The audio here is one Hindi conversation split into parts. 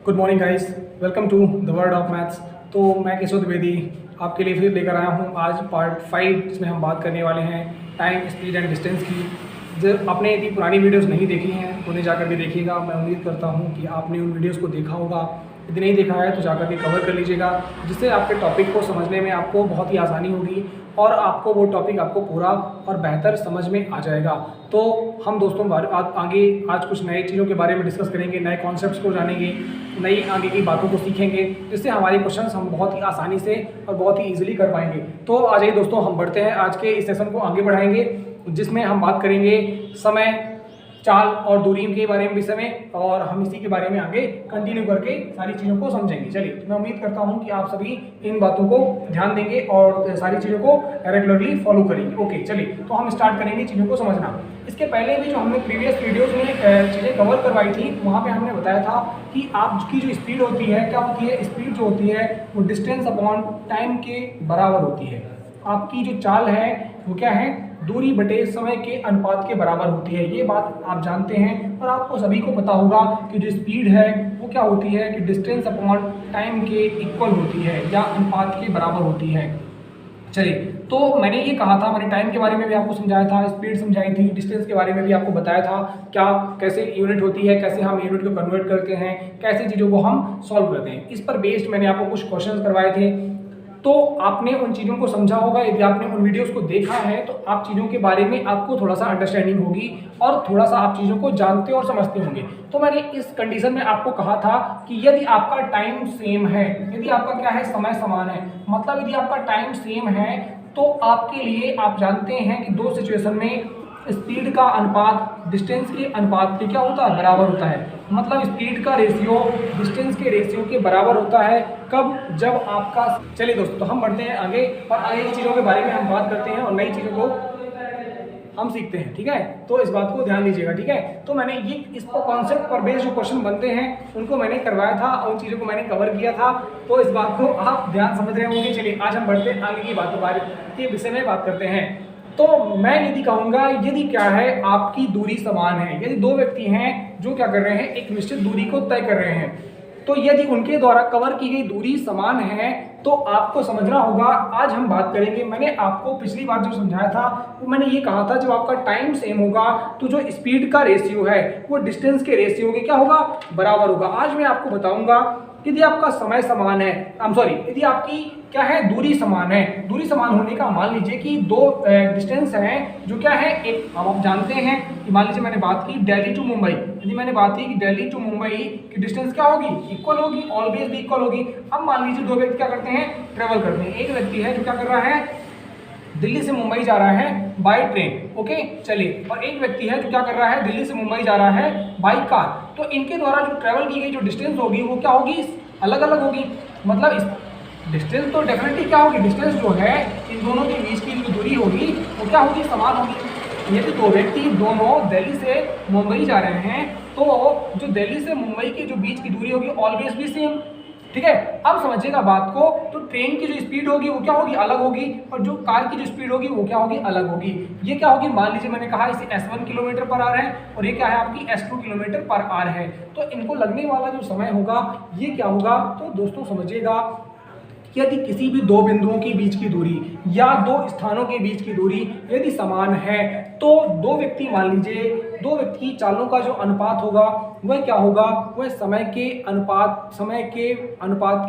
Good morning guys, welcome to the world of maths. तो मैं केशव द्विवेदी आपके लिए फिर लेकर आया हूँ आज पार्ट 5, जिसमें हम बात करने वाले हैं टाइम, स्पीड एंड डिस्टेंस की। जब आपने यदि पुरानी वीडियोस नहीं देखी हैं तो उन्हें जाकर के देखिएगा। मैं उम्मीद करता हूँ कि आपने उन वीडियोस को देखा होगा। यदि नहीं देखा है तो जाकर के कवर कर लीजिएगा, जिससे आपके टॉपिक को समझने में आपको बहुत ही आसानी होगी और आपको वो टॉपिक आपको पूरा और बेहतर समझ में आ जाएगा। तो हम दोस्तों आगे आज कुछ नए चीज़ों के बारे में डिस्कस करेंगे, नए कॉन्सेप्ट्स को जानेंगे, नई आगे की बातों को सीखेंगे, जिससे हमारे क्वेश्चंस हम बहुत ही आसानी से और बहुत ही ईजिली कर पाएंगे। तो आ जाइए दोस्तों, हम बढ़ते हैं, आज के इस सेशन को आगे बढ़ाएंगे, जिसमें हम बात करेंगे समय, चाल और दूरी के बारे में विषय में, और हम इसी के बारे में आगे कंटिन्यू करके सारी चीज़ों को समझेंगे। चलिए, मैं उम्मीद करता हूं कि आप सभी इन बातों को ध्यान देंगे और सारी चीज़ों को रेगुलरली फॉलो करेंगे। ओके, चलिए तो हम स्टार्ट करेंगे चीज़ों को समझना। इसके पहले भी जो हमने प्रीवियस वीडियोज़ में चीज़ें कवर करवाई थी, वहाँ पर हमने बताया था कि आपकी जो स्पीड होती है, क्या होती है, स्पीड जो होती है वो डिस्टेंस अपॉन टाइम के बराबर होती है। आपकी जो चाल है वो क्या है, दूरी बटे समय के अनुपात के बराबर होती है। ये बात आप जानते हैं और आपको सभी को पता होगा कि जो स्पीड है वो क्या होती है कि डिस्टेंस अपॉन टाइम के इक्वल होती है या अनुपात के बराबर होती है। चलिए, तो मैंने ये कहा था, मैंने टाइम के बारे में भी आपको समझाया था, स्पीड समझाई थी, डिस्टेंस के बारे में भी आपको बताया था क्या कैसे यूनिट होती है, कैसे हम यूनिट को कन्वर्ट करते हैं, कैसे चीज़ों को हम सॉल्व करते हैं। इस पर बेस्ड मैंने आपको कुछ क्वेश्चन करवाए थे, तो आपने उन चीज़ों को समझा होगा। यदि आपने उन वीडियोस को देखा है तो आप चीज़ों के बारे में आपको थोड़ा सा अंडरस्टैंडिंग होगी और थोड़ा सा आप चीज़ों को जानते और समझते होंगे। तो मैंने इस कंडीशन में आपको कहा था कि यदि आपका टाइम सेम है, यदि आपका क्या है, समय समान है, मतलब यदि आपका टाइम सेम है तो आपके लिए आप जानते हैं कि दो सिचुएशन में स्पीड का अनुपात डिस्टेंस के अनुपात के क्या होता है, बराबर होता है। मतलब स्पीड का रेशियो डिस्टेंस के रेशियो के बराबर होता है। कब, जब आपका। चलिए दोस्तों, तो हम बढ़ते हैं आगे और आगे की चीज़ों के बारे में हम बात करते हैं और नई चीज़ों को हम सीखते हैं, ठीक है। तो इस बात को ध्यान दीजिएगा, ठीक है। तो मैंने ये इस पर कॉन्सेप्ट पर बेस्ड जो क्वेश्चन बनते हैं उनको मैंने करवाया था और उन चीज़ों को मैंने कवर किया था, तो इस बात को आप ध्यान समझ रहे होंगे। चलिए, आज हम बढ़ते हैं आगे की बातों के विषय में बात करते हैं। तो मैं यदि कहूँगा, यदि क्या है, आपकी दूरी समान है, यदि दो व्यक्ति हैं जो क्या कर रहे हैं, एक निश्चित दूरी को तय कर रहे हैं, तो यदि उनके द्वारा कवर की गई दूरी समान है तो आपको समझना होगा। आज हम बात करेंगे, मैंने आपको पिछली बार जो समझाया था वो मैंने ये कहा था, जब आपका टाइम सेम होगा तो जो स्पीड का रेशियो है वो डिस्टेंस के रेशियो के क्या होगा, बराबर होगा। आज मैं आपको बताऊंगा यदि आपका समय समान है, यदि आपकी क्या है, दूरी समान है। दूरी समान होने का मान लीजिए कि दो डिस्टेंस हैं जो क्या है, एक आप जानते हैं कि मान लीजिए मैंने बात की दिल्ली टू मुंबई, यदि मैंने बात की कि दिल्ली टू मुंबई की डिस्टेंस क्या होगी, इक्वल होगी, ऑलवेज भी इक्वल होगी। अब मान लीजिए दो व्यक्ति क्या करते हैं, ट्रेवल करते हैं। एक व्यक्ति है जो क्या कर रहा है, दिल्ली से मुंबई जा रहा है बाय ट्रेन, ओके। चलिए, और एक व्यक्ति है जो क्या कर रहा है, दिल्ली से मुंबई जा रहा है बाय कार। तो इनके द्वारा जो ट्रेवल की गई जो डिस्टेंस होगी वो क्या होगी, अलग अलग होगी। मतलब इस डिस्टेंस तो डेफिनेटली क्या होगी, डिस्टेंस जो है इन दोनों के बीच की जो दूरी होगी वो क्या होगी, समान होगी। यदि दो व्यक्ति दोनों दिल्ली से मुंबई जा रहे हैं तो जो दिल्ली से मुंबई की जो बीच की दूरी होगी ऑलवेज भी सेम, ठीक है। अब समझिएगा बात को, तो ट्रेन की जो स्पीड होगी वो क्या होगी, अलग होगी, और जो कार की जो स्पीड होगी वो क्या होगी, अलग होगी। ये क्या होगी, मान लीजिए मैंने कहा इसे S1 किलोमीटर पर आवर है और ये क्या है आपकी S2 किलोमीटर पर आवर है, तो इनको लगने वाला जो समय होगा ये क्या होगा। तो दोस्तों समझिएगा, यदि किसी भी दो बिंदुओं के बीच की दूरी या दो स्थानों के बीच की दूरी यदि समान है तो दो व्यक्ति, मान लीजिए दो व्यक्ति की चालों का जो अनुपात होगा वह क्या होगा, वह समय के अनुपात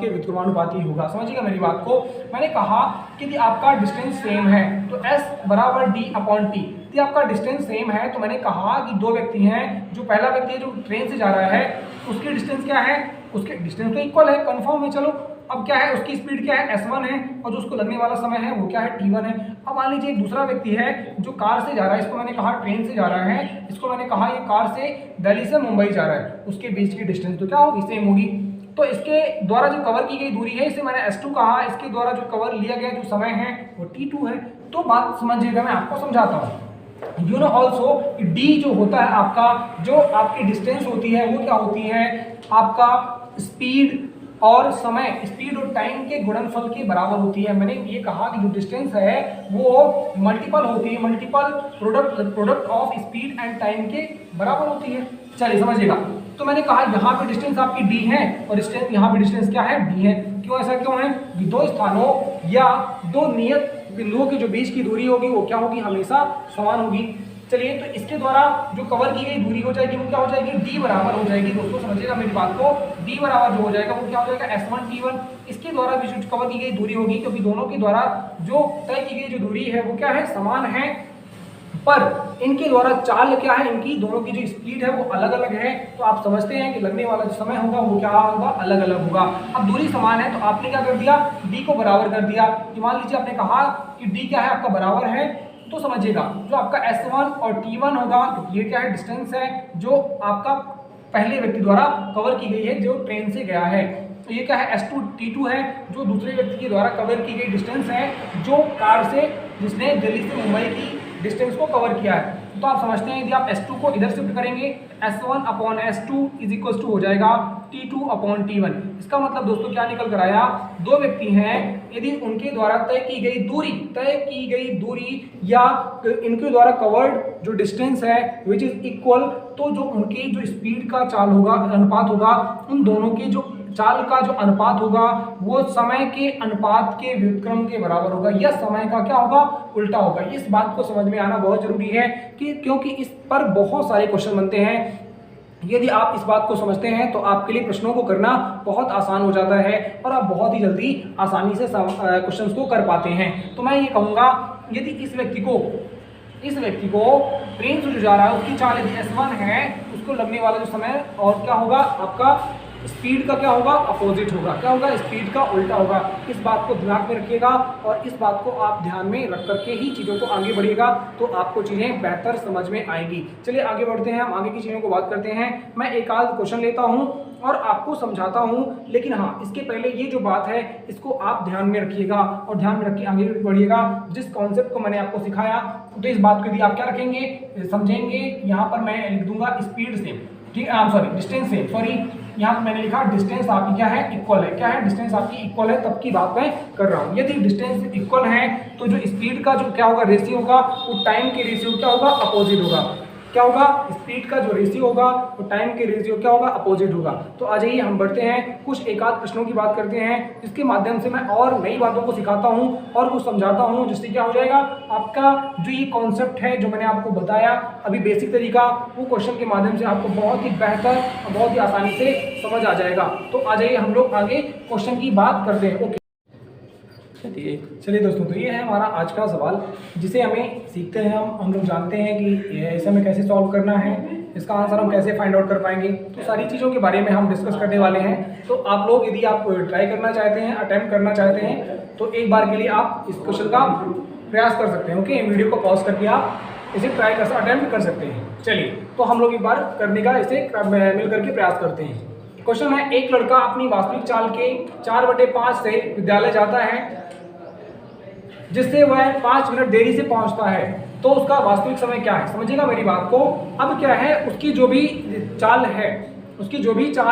के व्युत्क्रमानुपाती होगा। समझिएगा मेरी बात को। मैंने कहा कि यदि आपका डिस्टेंस सेम है तो S बराबर D/T। यदि आपका डिस्टेंस सेम है तो मैंने कहा कि दो व्यक्ति हैं, जो पहला व्यक्ति है जो ट्रेन से जा रहा है उसकी डिस्टेंस क्या है, उसके डिस्टेंस तो इक्वल है, कंफर्म है। चलो, अब क्या है, उसकी स्पीड क्या है, S1 है, और जो उसको लगने वाला समय है वो क्या है, T1 है। अब मान लीजिए एक दूसरा व्यक्ति है जो कार से जा रहा है, इसको मैंने कहा ट्रेन से जा रहा है, इसको मैंने कहा ये कार से दिल्ली से मुंबई जा रहा है, उसके बीच की डिस्टेंस तो क्या होगी, सेम होगी। तो इसके द्वारा जो कवर की गई दूरी है इसे मैंने S2 कहा, इसके द्वारा जो कवर लिया गया जो समय है वो T2 है। तो बात समझिएगा, मैं आपको समझाता हूँ। यू नो ऑल्सो D जो होता है आपका, जो आपकी डिस्टेंस होती है वो क्या होती है, आपका स्पीड और समय, स्पीड और टाइम के गुणनफल के बराबर होती है। मैंने ये कहा कि जो डिस्टेंस है वो मल्टीपल होती है, multiple product of speed and time के बराबर होती है। चलिए समझिएगा। तो मैंने कहा यहाँ पे डिस्टेंस आपकी डी है और डिस्टेंस यहाँ पे डिस्टेंस क्या है, डी है। क्यों ऐसा क्यों है? दो स्थानों या दो नियत बिंदुओं के जो बीच की दूरी होगी वो क्या होगी, हमेशा समान होगी। चलिए, तो इसके द्वारा जो कवर की गई दूरी हो जाएगी वो क्या हो जाएगी, डी बराबर हो जाएगी। दोस्तों समझिएगा मेरी बात को, डी बराबर जो हो जाएगा वो क्या हो जाएगा, S1 T1। इसके द्वारा भी जो कवर की गई दूरी होगी, क्योंकि दोनों के द्वारा जो तय की गई जो दूरी है वो क्या है, समान है, पर इनके द्वारा चाल क्या है, इनकी दोनों की जो स्पीड है वो अलग अलग है। तो आप समझते हैं कि लगने वाला जो समय होगा वो क्या होगा, अलग अलग होगा। अब दूरी समान है तो आपने क्या कर दिया, डी को बराबर कर दिया। कि मान लीजिए आपने कहा कि डी क्या है आपका, बराबर है, तो समझिएगा जो आपका S1 और T1 होगा, तो ये क्या है, डिस्टेंस है जो आपका पहले व्यक्ति द्वारा कवर की गई है जो ट्रेन से गया है। तो ये क्या है, S2 T2 है जो दूसरे व्यक्ति के द्वारा कवर की गई डिस्टेंस है जो कार से, जिसने दिल्ली से मुंबई की डिस्टेंस को कवर किया है। तो आप समझते हैं यदि आप S2 को इधर शिफ्ट करेंगे, S1 upon S2 is equal to हो जाएगा T2 अपॉन T1। इसका मतलब दोस्तों क्या निकल कर आया, दो व्यक्ति हैं, यदि उनके द्वारा तय की गई दूरी या इनके द्वारा कवर्ड जो डिस्टेंस है विच इज इक्वल, तो जो उनके जो स्पीड का चाल होगा, अनुपात होगा, उन दोनों के जो चाल का जो अनुपात होगा वो समय के अनुपात के व्युत्क्रम के बराबर होगा, या समय का क्या होगा, उल्टा होगा। इस बात को समझ में आना बहुत जरूरी है कि क्योंकि इस पर बहुत सारे क्वेश्चन बनते हैं। यदि आप इस बात को समझते हैं तो आपके लिए प्रश्नों को करना बहुत आसान हो जाता है और आप बहुत ही जल्दी आसानी से क्वेश्चंस को कर पाते हैं। तो मैं ये कहूँगा, यदि इस व्यक्ति को ट्रेन से जो जा रहा है उसकी चाल यदि S1 है, उसको लगने वाला जो समय और क्या होगा, आपका स्पीड का क्या होगा, अपोजिट होगा। क्या होगा, स्पीड का उल्टा होगा। इस बात को दिमाग में रखिएगा और इस बात को आप ध्यान में रख करके ही चीज़ों को आगे बढ़िएगा, तो आपको चीज़ें बेहतर समझ में आएंगी। चलिए आगे बढ़ते हैं, हम आगे की चीज़ों को बात करते हैं। मैं एक आध क्वेश्चन लेता हूँ और आपको समझाता हूँ, लेकिन हाँ इसके पहले ये जो बात है इसको आप ध्यान में रखिएगा और ध्यान में रख के आगे बढ़िएगा। जिस कॉन्सेप्ट को मैंने आपको सिखाया, तो इस बात को यदि आप क्या रखेंगे, समझेंगे, यहाँ पर मैं लिख दूंगा स्पीड से, ठीक है, सॉरी डिस्टेंस से, सॉरी यहाँ पर मैंने लिखा डिस्टेंस आपकी क्या है, इक्वल है। क्या है, डिस्टेंस आपकी इक्वल है, तब की बात मैं कर रहा हूँ। यदि डिस्टेंस इक्वल है तो जो स्पीड का जो क्या होगा, रेशियो होगा, वो टाइम के रेशियो क्या होगा, अपोजिट होगा। क्या होगा, स्पीड का जो रेशियो होगा वो टाइम के रेशियो क्या होगा, अपोजिट होगा। तो आ जाइए हम बढ़ते हैं, कुछ एक आध प्रश्नों की बात करते हैं, जिसके माध्यम से मैं और नई बातों को सिखाता हूं और कुछ समझाता हूं, जिससे क्या हो जाएगा, आपका जो ये कॉन्सेप्ट है जो मैंने आपको बताया अभी बेसिक तरीका, वो क्वेश्चन के माध्यम से आपको बहुत ही बेहतर और बहुत ही आसानी से समझ आ जाएगा। तो आ जाइए हम लोग आगे क्वेश्चन की बात करते हैं। ओके, चलिए दोस्तों, तो ये है हमारा आज का सवाल, जिसे हमें सीखते हैं, हम लोग जानते हैं कि इसे हमें कैसे सॉल्व करना है, इसका आंसर हम कैसे फाइंड आउट कर पाएंगे। तो सारी चीज़ों के बारे में हम डिस्कस करने वाले हैं। तो आप लोग यदि आप ट्राई करना चाहते हैं, अटेम्प्ट करना चाहते हैं, तो एक बार के लिए आप इस क्वेश्चन का प्रयास कर सकते हैं। ओके, वीडियो को पॉज करके आप इसे ट्राई कर अटेम्प्ट कर सकते हैं। चलिए, तो हम लोग एक बार करने का इसे मिल करके प्रयास करते हैं। क्वेश्चन है, एक लड़का अपनी वास्तविक चाल के 4/5 से विद्यालय जाता है, जिससे वह 5 मिनट देरी से पहुंचता है, तो उसका वास्तविक समय क्या है। समझिएगा मेरी बात को। अब क्या है, उसकी जो भी चाल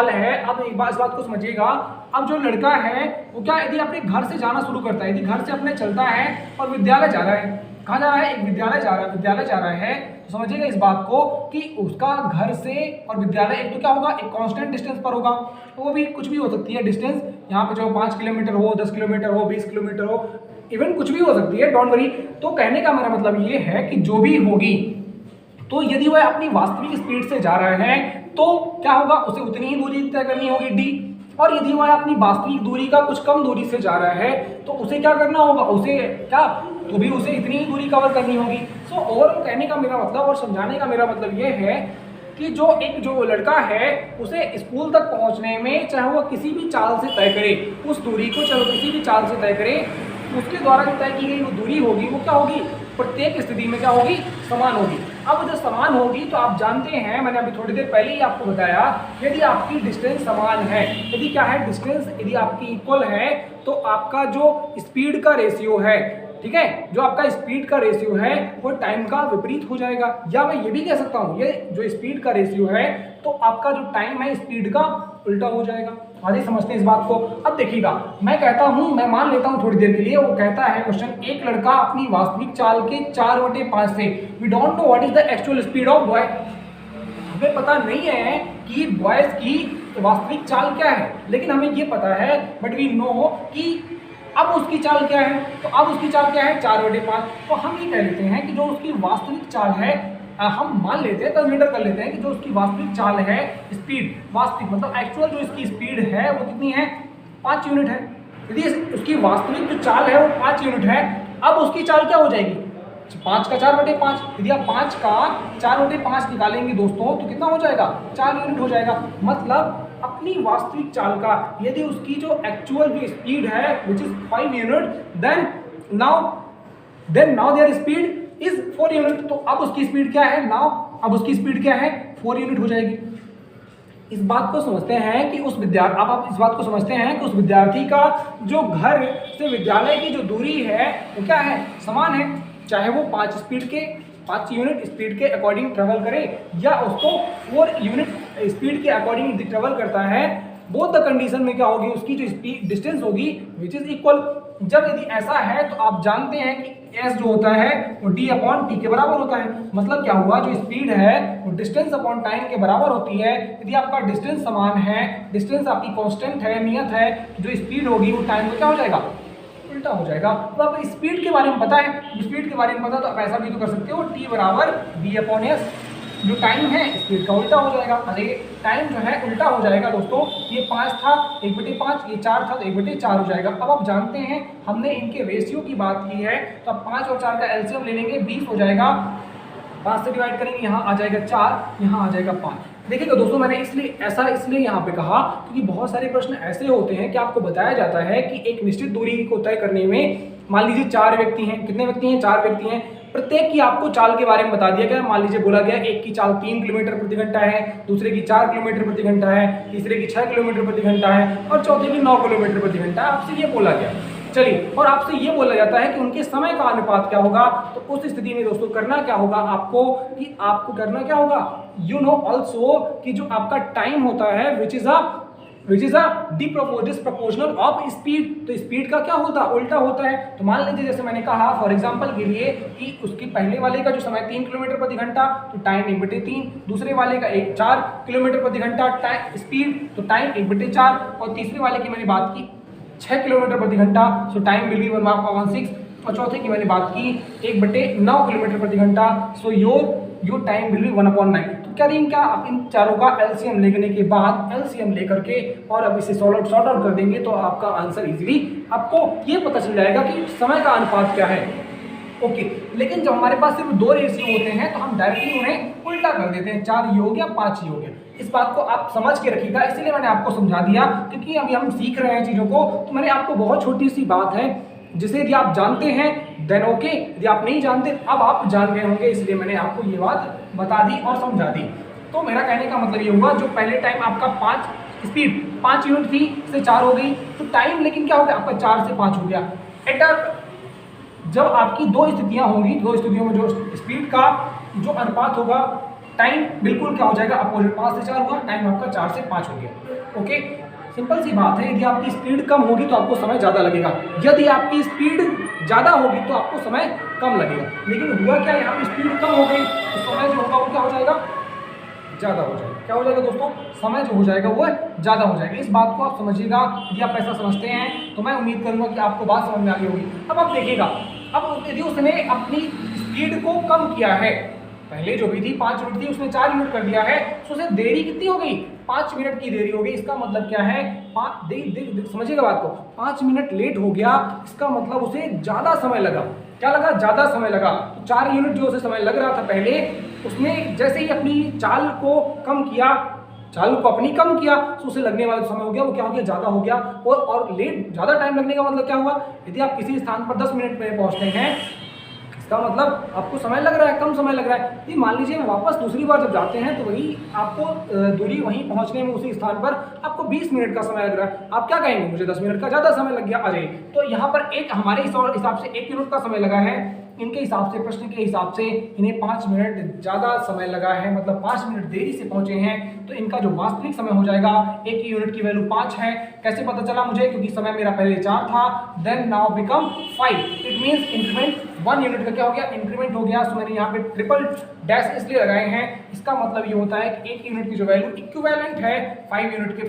है, अब एक बार इस बात को समझिएगा। अब जो लड़का है वो क्या, यदि अपने घर से जाना शुरू करता है, यदि घर से अपने चलता है और विद्यालय जा रहा है, कहाँ जा रहा है, एक विद्यालय जा रहा है, तो समझिएगा इस बात को कि उसका घर से और विद्यालय एक तो क्या होगा, एक कांस्टेंट डिस्टेंस पर होगा। वो भी कुछ भी हो सकती है डिस्टेंस, यहाँ पे जो 5 किलोमीटर हो, 10 किलोमीटर हो, 20 किलोमीटर हो, इवन कुछ भी हो सकती है, डोंट वरी। तो कहने का मेरा मतलब ये है कि जो भी होगी, तो यदि वह अपनी वास्तविक स्पीड से जा रहा है तो क्या होगा, उसे उतनी ही दूरी तय करनी होगी डी, और यदि वह अपनी वास्तविक दूरी का कुछ कम दूरी से जा रहा है तो उसे क्या करना होगा, उसे क्या, तो भी उसे इतनी ही दूरी कवर करनी होगी। सो ओवरऑल कहने का मेरा मतलब और समझाने का मेरा मतलब ये है कि जो लड़का है उसे स्कूल तक पहुंचने में, चाहे वह किसी भी चाल से तय करे, उस दूरी को चाहे किसी भी चाल से तय करे, उसके द्वारा जो तय की गई वो दूरी होगी वो क्या होगी, प्रत्येक स्थिति में क्या होगी, समान होगी। अब जब समान होगी तो आप जानते हैं, मैंने अभी थोड़ी देर पहले ही आपको बताया, यदि आपकी डिस्टेंस समान है, यदि क्या है डिस्टेंस, यदि आपकी इक्वल है, तो आपका जो स्पीड का रेशियो है ठीक है, जो आपका स्पीड का रेशियो है वो टाइम का विपरीत हो जाएगा। या मैं ये भी कह सकता हूँ ये जो स्पीड का रेशियो है तो आपका जो टाइम है स्पीड का उल्टा हो जाएगा। आगे समझते हैं इस बात को। अब देखिएगा, मैं कहता हूं, मैं मान लेता हूं थोड़ी देर के लिए, वो कहता है क्वेश्चन, एक लड़का अपनी वास्तविक चाल के 4/5 से, we don't know what is the actual speed of boy, हमें पता नहीं है कि बॉयज की वास्तविक चाल क्या है, लेकिन हमें ये पता है बट वी नो कि अब उसकी चाल क्या है। तो अब उसकी चाल क्या है 4/5। तो हम ये कह लेते हैं कि जो उसकी वास्तविक चाल है, हम मान लेते हैं, कंसीडर कर लेते हैं कि जो उसकी वास्तविक चाल है, स्पीड, वास्तविक मतलब एक्चुअल जो इसकी स्पीड है वो कितनी है, 5 यूनिट है। यदि उसकी वास्तविक जो चाल है वो 5 यूनिट है, अब उसकी चाल क्या हो जाएगी, 5 का 4/5। यदि आप 5 का 4/5 निकालेंगे दोस्तों तो कितना हो जाएगा, 4 यूनिट हो जाएगा। मतलब अपनी वास्तविक चाल का यदि उसकी जो एक्चुअल जो स्पीड है which is 5 unit, then now their speed is 4 unit. तो अब उसकी स्पीड क्या है, अब उसकी स्पीड क्या है, 4 यूनिट हो जाएगी। इस बात को समझते हैं कि उस विद्यार्थी, आप इस बात को समझते हैं कि उस विद्यार्थी का जो घर से विद्यालय की जो दूरी है वो क्या है, समान है, चाहे वो 5 यूनिट स्पीड के अकॉर्डिंग ट्रेवल करे या उसको 4 यूनिट स्पीड के अकॉर्डिंग ट्रेवल करता है। बोथ द कंडीशन में क्या होगी, उसकी जो स्पीड डिस्टेंस होगी विच इज इक्वल। जब यदि ऐसा है तो आप जानते हैं कि s जो होता है वो d/t के बराबर होता है। मतलब क्या हुआ, जो स्पीड है वो डिस्टेंस अपॉन टाइम के बराबर होती है। यदि आपका डिस्टेंस समान है, डिस्टेंस आपकी कांस्टेंट है, नियत है, जो स्पीड होगी वो टाइम में क्या हो जाएगा, उल्टा हो जाएगा। तो आप स्पीड के बारे में पता है, स्पीड के बारे में पता तो आप ऐसा भी तो कर सकते हो, t बराबर d/s, जो टाइम है स्पीड का उल्टा हो जाएगा। अरे टाइम जो है उल्टा हो जाएगा दोस्तों, ये 5 था 1/5, ये 4 था तो 1/4 हो जाएगा। अब आप जानते हैं हमने इनके रेशियो की बात की है, तो अब 5 और 4 का एलसीएम ले लेंगे, 20 हो जाएगा। 5 से डिवाइड करेंगे, यहाँ आ जाएगा 4, यहाँ आ जाएगा 5। देखिएगा दोस्तों, मैंने इसलिए यहाँ पे कहा क्योंकि बहुत सारे प्रश्न ऐसे होते हैं कि आपको बताया जाता है कि एक निश्चित दूरी को तय करने में, मान लीजिए 4 व्यक्ति हैं, कितने व्यक्ति हैं, 4 व्यक्ति हैं, प्रत्येक की आपको चाल के बारे में बता दिया गया। मान लीजिए बोला गया एक की चाल 3 किलोमीटर प्रति घंटा है, दूसरे की 4 किलोमीटर प्रति घंटा है, तीसरे की 6 किलोमीटर प्रति घंटा है और चौथे की 9 किलोमीटर प्रति घंटा है। आपसे ये बोला गया, चलिए, और आपसे ये बोला जाता है कि उनके समय का अनुपात क्या होगा। तो उस स्थिति में दोस्तों करना क्या होगा आपको, कि आपको करना क्या होगा, यू नो ऑल्सो कि जो आपका टाइम होता है which is a disproportional of speed. तो स्पीड का क्या होता है, उल्टा होता है। तो मान लीजिए जैसे मैंने कहा फॉर एग्जांपल के लिए कि उसके पहले वाले का जो समय 3 किलोमीटर प्रति घंटा, तो टाइम 1/3, दूसरे वाले का 4 किलोमीटर प्रति घंटा टाइम स्पीड, तो टाइम 1/4, और तीसरे वाले की मैंने बात की 6 किलोमीटर प्रति घंटा, सो टाइम विल बी 1/6, और चौथे की मैंने बात की 1/9 किलोमीटर प्रति घंटा, so your time will be 1/9। तो क्या देंगे, क्या आप इन चारों का एलसीएम लेने के बाद एलसीएम लेकर के और अब इसे सॉर्ट आउट कर देंगे तो आपका आंसर इजीली आपको ये पता चल जाएगा कि समय का अनुपात क्या है। ओके, लेकिन जब हमारे पास सिर्फ 2 रेशियो होते हैं तो हम डायरेक्टली उन्हें उल्टा कर देते हैं, 4 ये हो गया 5 ये हो गया। इस बात को आप समझ के रखिएगा, इसीलिए मैंने आपको समझा दिया क्योंकि अभी हम सीख रहे हैं चीज़ों को। तो मैंने आपको बहुत छोटी सी बात है जिसे यदि आप जानते हैं देन ओके, यदि आप नहीं जानते अब आप जान गए होंगे, इसलिए मैंने आपको ये बात बता दी और समझा दी। तो मेरा कहने का मतलब ये हुआ, जो पहले टाइम आपका 5 स्पीड 5 यूनिट थी से 4 हो गई, तो टाइम लेकिन क्या हो गया आपका 4 से 5 हो गया। जब आपकी 2 स्थितियां होंगी, 2 स्थितियों में जो स्पीड का जो अनुपात होगा, टाइम बिल्कुल क्या हो जाएगा अपोजिट, 5 से 4 हुआ, टाइम आपका 4 से 5 हो गया। ओके, सिंपल सी बात है, यदि आपकी स्पीड कम होगी तो आपको समय ज़्यादा लगेगा, यदि आपकी स्पीड ज़्यादा होगी तो आपको समय कम लगेगा। लेकिन हुआ क्या, यहाँ पे स्पीड कम हो गई तो समय जो होगा वो क्या हो जाएगा, ज़्यादा हो जाएगा। क्या हो जाएगा दोस्तों, समय जो हो जाएगा वो ज़्यादा हो जाएगा। इस बात को आप समझिएगा, यदि आप ऐसा समझते हैं तो मैं उम्मीद करूँगा कि आपको बात समझ में आ गई होगी। अब आप देखिएगा, अब यदि उसने अपनी स्पीड को कम किया है, पहले जो भी थी 5 मिनट थी उसने 4 मिनट कर दिया है, तो उसे देरी कितनी हो गई, 5 मिनट की देरी हो गई। इसका मतलब क्या है, समझिएगा बात को, 5 मिनट लेट हो गया, इसका मतलब उसे ज़्यादा समय लगा। क्या लगा, ज़्यादा समय लगा। तो 4 यूनिट जो उसे समय लग रहा था पहले, उसने जैसे ही अपनी चाल को कम किया, चाल को अपनी कम किया, तो उसे लगने वाला समय हो गया वो क्या हो गया, ज़्यादा हो गया। और लेट ज़्यादा टाइम लगने का मतलब क्या हुआ, यदि आप किसी स्थान पर 10 मिनट में पहुँचते हैं, इसका मतलब आपको समय लग रहा है, कम समय लग रहा है। ये मान लीजिए वापस दूसरी बार जब जाते हैं तो वही आपको दूरी वहीं पहुंचने में उसी स्थान पर आपको 20 मिनट का समय लग रहा है। आप क्या कहेंगे, मुझे 10 मिनट का ज़्यादा समय लग गया। अरे तो यहाँ पर एक हमारे हिसाब से 1 यूनिट का समय लगा है, इनके हिसाब से, प्रश्न के हिसाब से इन्हें 5 मिनट ज़्यादा समय लगा है, मतलब 5 मिनट देरी से पहुंचे हैं। तो इनका जो वास्तविक समय हो जाएगा, एक यूनिट की वैल्यू 5 है। कैसे पता चला मुझे, क्योंकि समय मेरा पहले 4 था, then now become 5। It means increment 1 unit का क्या हो गया, इंक्रीमेंट हो गया। सो मैंने यहाँ पे ट्रिपल डैश इसलिए लगाए हैं, इसका मतलब ये होता है कि 1 यूनिट की जो वैल्यू इक्विवेलेंट है 5 यूनिट के,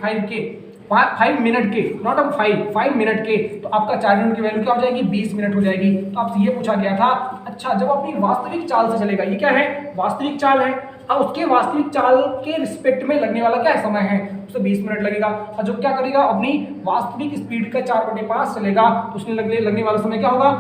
5 मिनट के, नॉट अब 5 मिनट के। तो आपका 4 यूनिट की वैल्यू क्या हो जाएगी, 20 मिनट हो जाएगी। तो आपसे ये पूछा गया था, अच्छा जब अपनी वास्तविक चाल से चलेगा, ये क्या है, वास्तविक चाल है, अब उसके वास्तविक चाल के रिस्पेक्ट में लगने वाला क्या समय है, उसे 20 मिनट लगेगा। और जो क्या करेगा, अपनी वास्तविक स्पीड का 4/5 चलेगा, तो उसमें लगने वाला समय क्या होगा,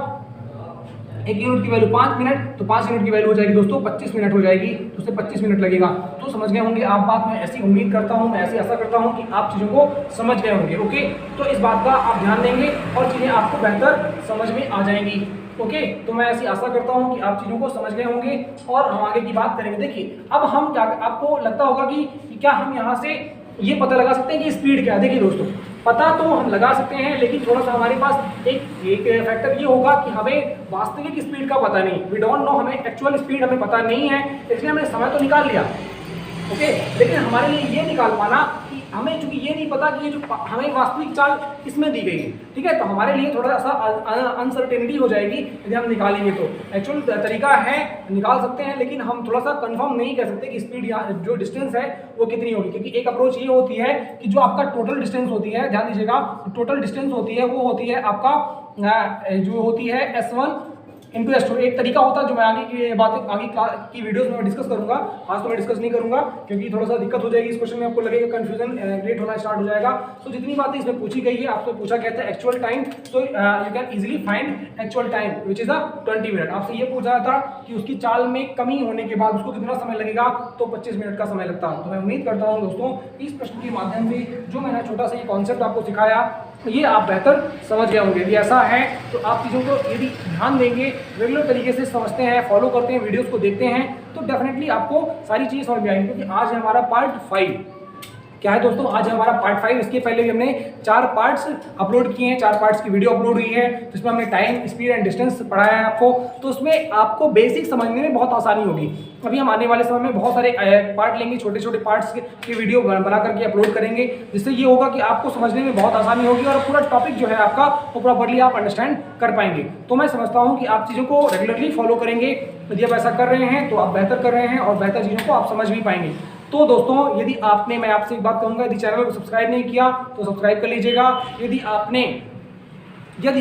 1 यूनिट की वैल्यू 5 मिनट, तो 5 यूनिट की वैल्यू हो जाएगी दोस्तों 25 मिनट हो जाएगी, तो उससे 25 मिनट लगेगा। तो समझ गए होंगे आप बात, मैं ऐसी उम्मीद करता हूं, मैं ऐसी आशा करता हूं कि आप चीज़ों को समझ गए होंगे। ओके, तो इस बात का आप ध्यान देंगे और चीज़ें आपको बेहतर समझ में आ जाएंगी। ओके, तो मैं ऐसी आशा करता हूं कि आप चीज़ों को समझ गए होंगे और हम आगे की बात करेंगे। देखिए अब हम क्या, आपको लगता होगा कि क्या हम यहाँ से ये पता लगा सकते हैं कि स्पीड क्या है। देखिए दोस्तों, पता तो हम लगा सकते हैं, लेकिन थोड़ा सा हमारे पास एक फैक्टर ये होगा कि हमें वास्तविक स्पीड का पता नहीं, वी डोंट नो, हमें एक्चुअल स्पीड हमें पता नहीं है, इसलिए हमने समय तो निकाल लिया। ओके, लेकिन हमारे लिए ये निकाल पाना कि हमें, चूंकि ये नहीं पता कि ये जो हमें वास्तविक चाल किसमें दी गई है, ठीक है, तो हमारे लिए थोड़ा सा अनसर्टेनिटी हो जाएगी यदि हम निकालेंगे। तो एक्चुअल तरीका है, निकाल सकते हैं, लेकिन हम थोड़ा सा कंफर्म नहीं कर सकते कि स्पीड या जो डिस्टेंस है वो कितनी होगी, क्योंकि एक अप्रोच ये होती है कि जो आपका टोटल डिस्टेंस होती है, ध्यान दीजिएगा, टोटल डिस्टेंस होती है वो होती है आपका जो होती है S1 इनटू S2। एक तरीका होता है जो मैं आगे की बातें, आगे की वीडियोस में डिस्कस करूंगा, आज तो मैं डिस्कस नहीं करूंगा क्योंकि थोड़ा सा दिक्कत हो जाएगी इस क्वेश्चन में, आपको लगेगा कंफ्यूजन क्रिएट होना स्टार्ट हो जाएगा। तो जितनी बातें इसमें पूछी गई है, आपसे पूछा गया था एक्चुअल टाइम, तो you can easily find actual time which is 20 minute. आपसे ये पूछा था कि उसकी चाल में कमी होने के बाद उसको कितना समय लगेगा, तो 25 मिनट का समय लगता है। तो मैं उम्मीद करता हूँ दोस्तों इस प्रश्न के माध्यम से जो मैंने छोटा सा ये कॉन्सेप्ट आपको सिखाया, ये आप बेहतर समझ गए होंगे। यदि ऐसा है तो आप चीज़ों को यदि ध्यान देंगे, रेगुलर तरीके से समझते हैं, फॉलो करते हैं, वीडियोस को देखते हैं, तो डेफिनेटली आपको सारी चीज़ समझ में आएंगी। क्योंकि आज है हमारा पार्ट 5, क्या है दोस्तों, आज हमारा पार्ट 5। इसके पहले भी हमने 4 पार्ट्स अपलोड किए हैं, 4 पार्ट्स की वीडियो अपलोड हुई है, जिसमें हमने टाइम, स्पीड एंड डिस्टेंस पढ़ाया है आपको। तो उसमें आपको बेसिक समझने में बहुत आसानी होगी। अभी हम आने वाले समय में बहुत सारे पार्ट लेंगे, छोटे छोटे पार्ट्स की वीडियो बना करके अपलोड करेंगे, जिससे ये होगा कि आपको समझने में बहुत आसानी होगी और पूरा टॉपिक जो है आपका वो प्रॉपर्ली आप अंडरस्टैंड कर पाएंगे। तो मैं समझता हूँ कि आप चीज़ों को रेगुलरली फॉलो करेंगे, यदि आप ऐसा कर रहे हैं तो आप बेहतर कर रहे हैं और बेहतर चीज़ों को आप समझ भी पाएंगे। तो दोस्तों यदि आपने, मैं आपसे एक बात कहूँगा, यदि चैनल को सब्सक्राइब नहीं किया तो सब्सक्राइब कर लीजिएगा। यदि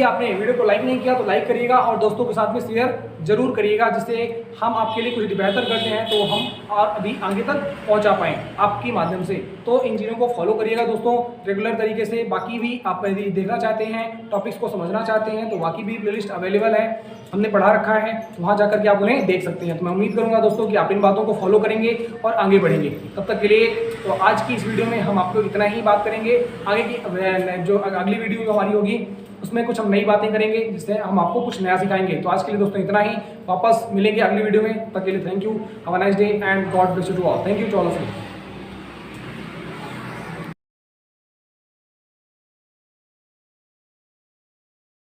आपने वीडियो को लाइक नहीं किया तो लाइक करिएगा और दोस्तों के साथ में शेयर जरूर करिएगा, जिससे हम आपके लिए कुछ बेहतर करते हैं तो हम और अभी आगे तक पहुंचा पाएँ आपके माध्यम से। तो इन चीज़ों को फॉलो करिएगा दोस्तों रेगुलर तरीके से। बाकी भी आप यदि देखना चाहते हैं, टॉपिक्स को समझना चाहते हैं, तो बाकी भी प्लेलिस्ट अवेलेबल है, हमने पढ़ा रखा है, वहाँ जाकर के आप उन्हें देख सकते हैं। तो मैं उम्मीद करूँगा दोस्तों कि आप इन बातों को फॉलो करेंगे और आगे बढ़ेंगे। तब तक के लिए तो आज की इस वीडियो में हम आपको इतना ही बात करेंगे। आगे की जो अगली वीडियो जो हमारी होगी उसमें कुछ हम नई बातें करेंगे, जिससे हम आपको कुछ नया सिखाएंगे। तो आज के लिए दोस्तों इतना ही, वापस मिलेंगे अगली वीडियो में। तब तक के लिए thank you, have a nice day and God bless you to all. Thank you to all of you.